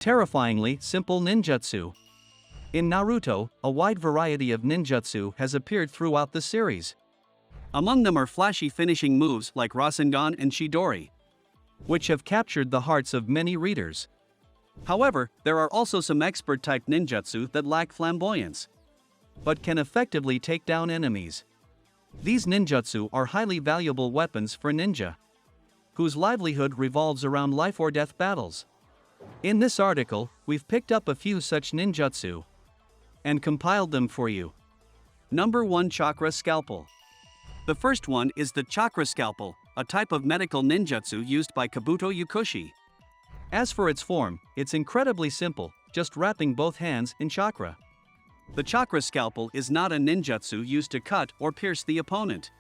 Terrifyingly simple ninjutsu. In Naruto, a wide variety of ninjutsu has appeared throughout the series. Among them are flashy finishing moves like Rasengan and Chidori, which have captured the hearts of many readers. However, there are also some expert-type ninjutsu that lack flamboyance, but can effectively take down enemies. These ninjutsu are highly valuable weapons for ninja, whose livelihood revolves around life-or-death battles. In this article, we've picked up a few such ninjutsu and compiled them for you. Number 1. Chakra Scalpel. The first one is the Chakra Scalpel, a type of medical ninjutsu used by Kabuto Yukushi. As for its form, it's incredibly simple, just wrapping both hands in chakra. The Chakra Scalpel is not a ninjutsu used to cut or pierce the opponent.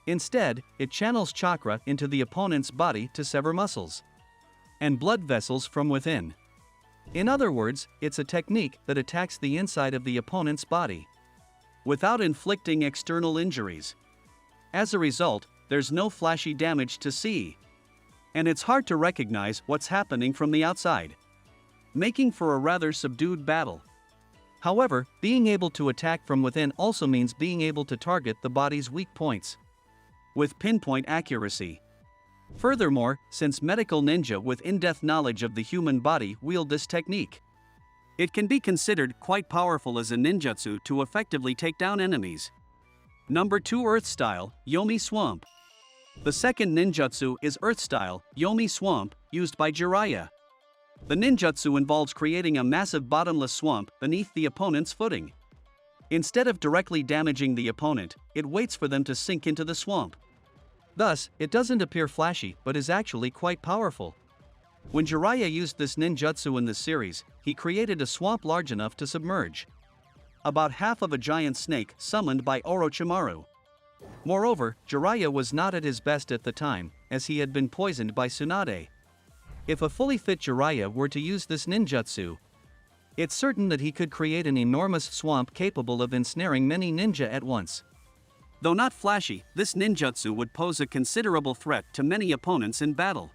Instead, it channels chakra into the opponent's body to sever muscles and blood vessels from within. In other words, it's a technique that attacks the inside of the opponent's body without inflicting external injuries. As a result, there's no flashy damage to see, and it's hard to recognize what's happening from the outside, making for a rather subdued battle. However, being able to attack from within also means being able to target the body's weak points with pinpoint accuracy. Furthermore, since medical ninja with in-depth knowledge of the human body wield this technique, it can be considered quite powerful as a ninjutsu to effectively take down enemies. Number 2. Earth Style, Yomi Swamp. The second ninjutsu is Earth Style, Yomi Swamp, used by Jiraiya. The ninjutsu involves creating a massive bottomless swamp beneath the opponent's footing. Instead of directly damaging the opponent, it waits for them to sink into the swamp. Thus, it doesn't appear flashy but is actually quite powerful. When Jiraiya used this ninjutsu in the series, he created a swamp large enough to submerge about half of a giant snake summoned by Orochimaru. Moreover, Jiraiya was not at his best at the time, as he had been poisoned by Tsunade. If a fully fit Jiraiya were to use this ninjutsu, it's certain that he could create an enormous swamp capable of ensnaring many ninja at once. Though not flashy, this ninjutsu would pose a considerable threat to many opponents in battle.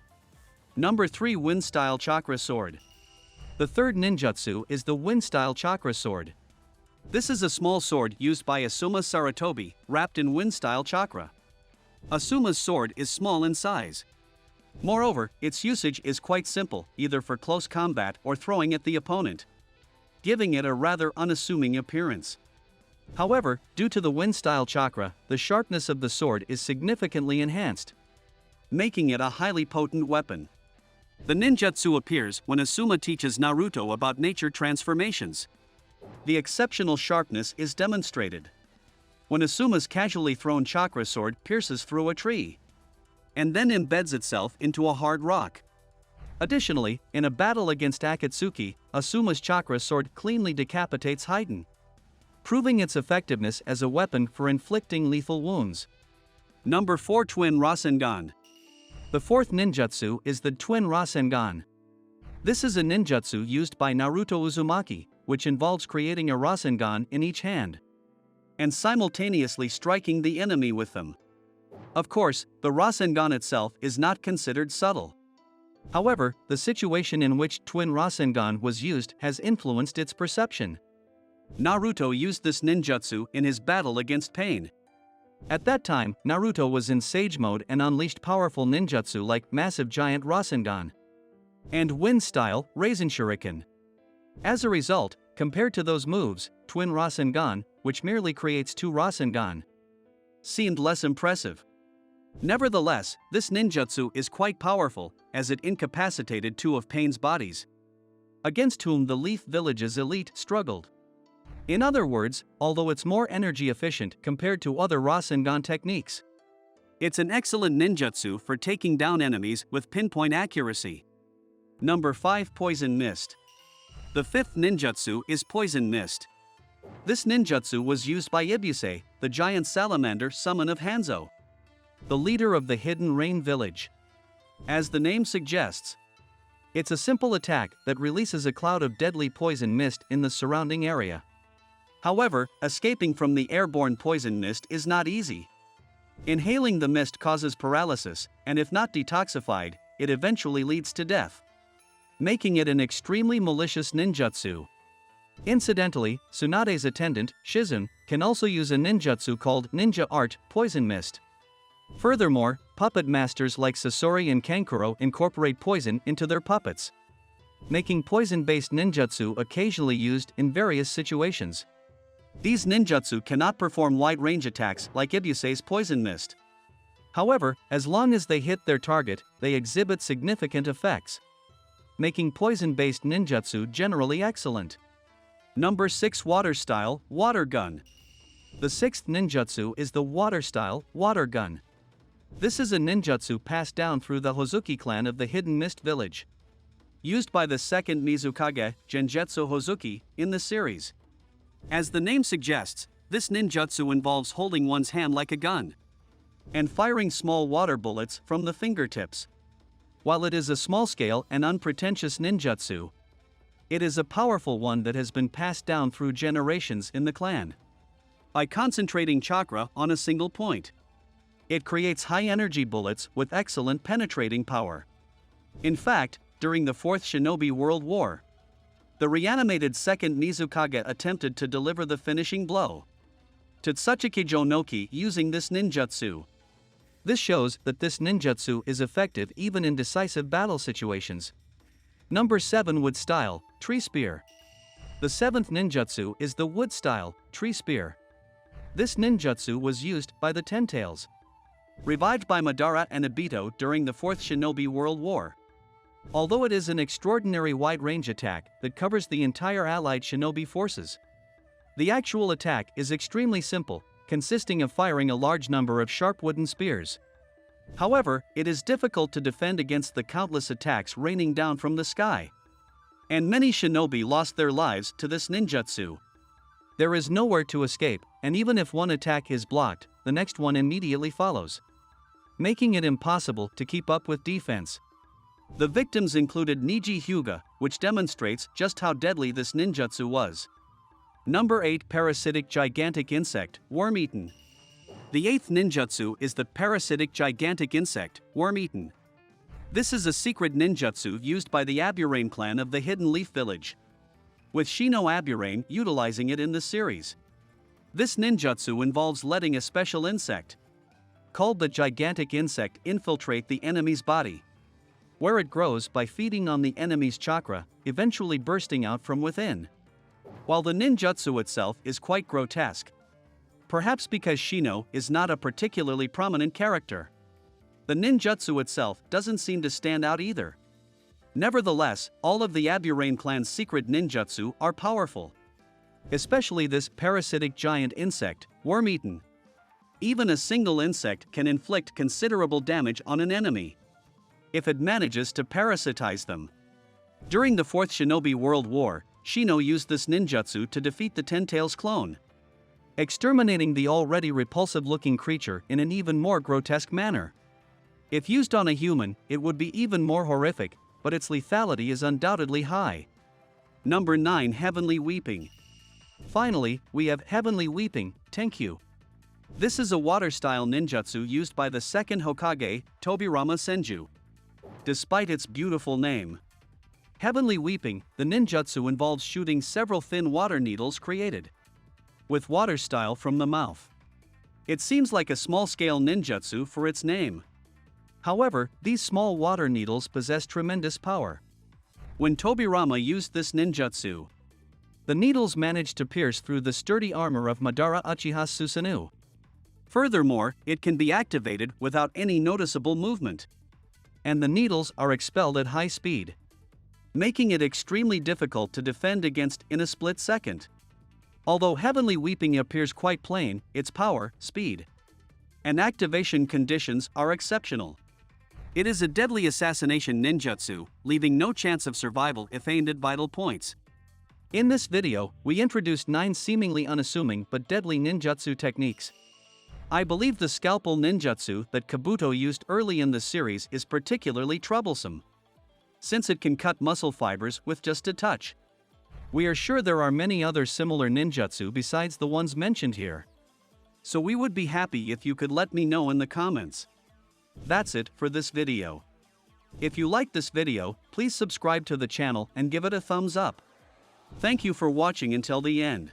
Number 3. Wind-style chakra sword. The third ninjutsu is the wind-style chakra sword. This is a small sword used by Asuma Sarutobi, wrapped in wind-style chakra. Asuma's sword is small in size. Moreover, its usage is quite simple, either for close combat or throwing at the opponent, giving it a rather unassuming appearance. However, due to the wind-style chakra, the sharpness of the sword is significantly enhanced, making it a highly potent weapon. The ninjutsu appears when Asuma teaches Naruto about nature transformations. The exceptional sharpness is demonstrated when Asuma's casually thrown chakra sword pierces through a tree and then embeds itself into a hard rock. Additionally, in a battle against Akatsuki, Asuma's chakra sword cleanly decapitates Haiden, proving its effectiveness as a weapon for inflicting lethal wounds. Number 4. Twin Rasengan. The fourth ninjutsu is the Twin Rasengan. This is a ninjutsu used by Naruto Uzumaki, which involves creating a Rasengan in each hand and simultaneously striking the enemy with them. Of course, the Rasengan itself is not considered subtle. However, the situation in which Twin Rasengan was used has influenced its perception. Naruto used this ninjutsu in his battle against Pain. At that time, Naruto was in Sage mode and unleashed powerful ninjutsu like Massive Giant Rasengan and Wind-style Raisin Shuriken. As a result, compared to those moves, Twin Rasengan, which merely creates two Rasengan, seemed less impressive. Nevertheless, this ninjutsu is quite powerful, as it incapacitated two of Pain's bodies, against whom the Leaf Village's elite struggled. In other words, although it's more energy efficient compared to other Rasengan techniques, it's an excellent ninjutsu for taking down enemies with pinpoint accuracy. Number 5. Poison Mist. The fifth ninjutsu is Poison Mist. This ninjutsu was used by Ibusei, the giant salamander summon of Hanzo, the leader of the Hidden Rain Village. As the name suggests, it's a simple attack that releases a cloud of deadly poison mist in the surrounding area. However, escaping from the airborne poison mist is not easy. Inhaling the mist causes paralysis, and if not detoxified, it eventually leads to death. making it an extremely malicious ninjutsu. Incidentally, Tsunade's attendant, Shizun, can also use a ninjutsu called Ninja Art, Poison Mist. Furthermore, puppet masters like Sasori and Kankuro incorporate poison into their puppets, making poison-based ninjutsu occasionally used in various situations. These ninjutsu cannot perform wide-range attacks like Ibusei's Poison Mist. However, as long as they hit their target, they exhibit significant effects, making poison-based ninjutsu generally excellent. Number 6 Water Style, Water Gun. The sixth ninjutsu is the Water Style, Water Gun. This is a ninjutsu passed down through the Hozuki clan of the Hidden Mist Village, used by the second Mizukage, Genjutsu Hozuki, in the series. As the name suggests, this ninjutsu involves holding one's hand like a gun and firing small water bullets from the fingertips. While it is a small-scale and unpretentious ninjutsu, it is a powerful one that has been passed down through generations in the clan. By concentrating chakra on a single point, it creates high-energy bullets with excellent penetrating power. In fact, during the Fourth Shinobi World War, the reanimated second Mizukage attempted to deliver the finishing blow to Tsuchiki Jonoki using this ninjutsu. This shows that this ninjutsu is effective even in decisive battle situations. Number 7 Wood Style, Tree Spear. The seventh ninjutsu is the Wood Style, Tree Spear. This ninjutsu was used by the Ten Tails, revived by Madara and Obito during the Fourth Shinobi World War. Although it is an extraordinary wide-range attack that covers the entire allied shinobi forces, the actual attack is extremely simple, consisting of firing a large number of sharp wooden spears. However, it is difficult to defend against the countless attacks raining down from the sky, and many shinobi lost their lives to this ninjutsu. There is nowhere to escape, and even if one attack is blocked, the next one immediately follows, making it impossible to keep up with defense. The victims included Niji Hyuga, which demonstrates just how deadly this ninjutsu was. Number 8 Parasitic Gigantic Insect, Worm-Eaten. The eighth ninjutsu is the Parasitic Gigantic Insect, Worm-Eaten. This is a secret ninjutsu used by the Aburain clan of the Hidden Leaf Village, with Shino Aburain utilizing it in the series. This ninjutsu involves letting a special insect, called the Gigantic Insect, infiltrate the enemy's body, where it grows by feeding on the enemy's chakra, eventually bursting out from within. While the ninjutsu itself is quite grotesque, perhaps because Shino is not a particularly prominent character, the ninjutsu itself doesn't seem to stand out either. Nevertheless, all of the Aburain clan's secret ninjutsu are powerful, especially this parasitic giant insect, Worm-Eaten. Even a single insect can inflict considerable damage on an enemy if it manages to parasitize them. During the Fourth Shinobi World War, Shino used this ninjutsu to defeat the Ten Tails clone, exterminating the already repulsive-looking creature in an even more grotesque manner. If used on a human, it would be even more horrific, but its lethality is undoubtedly high. Number 9 Heavenly Weeping. Finally, we have Heavenly Weeping, Tenkyu. This is a water-style ninjutsu used by the second Hokage, Tobirama Senju. Despite its beautiful name, Heavenly Weeping, the ninjutsu involves shooting several thin water needles created with water style from the mouth. It seems like a small-scale ninjutsu for its name. However, these small water needles possess tremendous power. When Tobirama used this ninjutsu, the needles managed to pierce through the sturdy armor of Madara Uchiha Susanoo. Furthermore, it can be activated without any noticeable movement, and the needles are expelled at high speed, making it extremely difficult to defend against in a split second. Although Heavenly Weeping appears quite plain, its power, speed, and activation conditions are exceptional. It is a deadly assassination ninjutsu, leaving no chance of survival if aimed at vital points. In this video, we introduced 9 seemingly unassuming but deadly ninjutsu techniques. I believe the scalpel ninjutsu that Kabuto used early in the series is particularly troublesome, since it can cut muscle fibers with just a touch. We are sure there are many other similar ninjutsu besides the ones mentioned here, so we would be happy if you could let me know in the comments. That's it for this video. If you liked this video, please subscribe to the channel and give it a thumbs up. Thank you for watching until the end.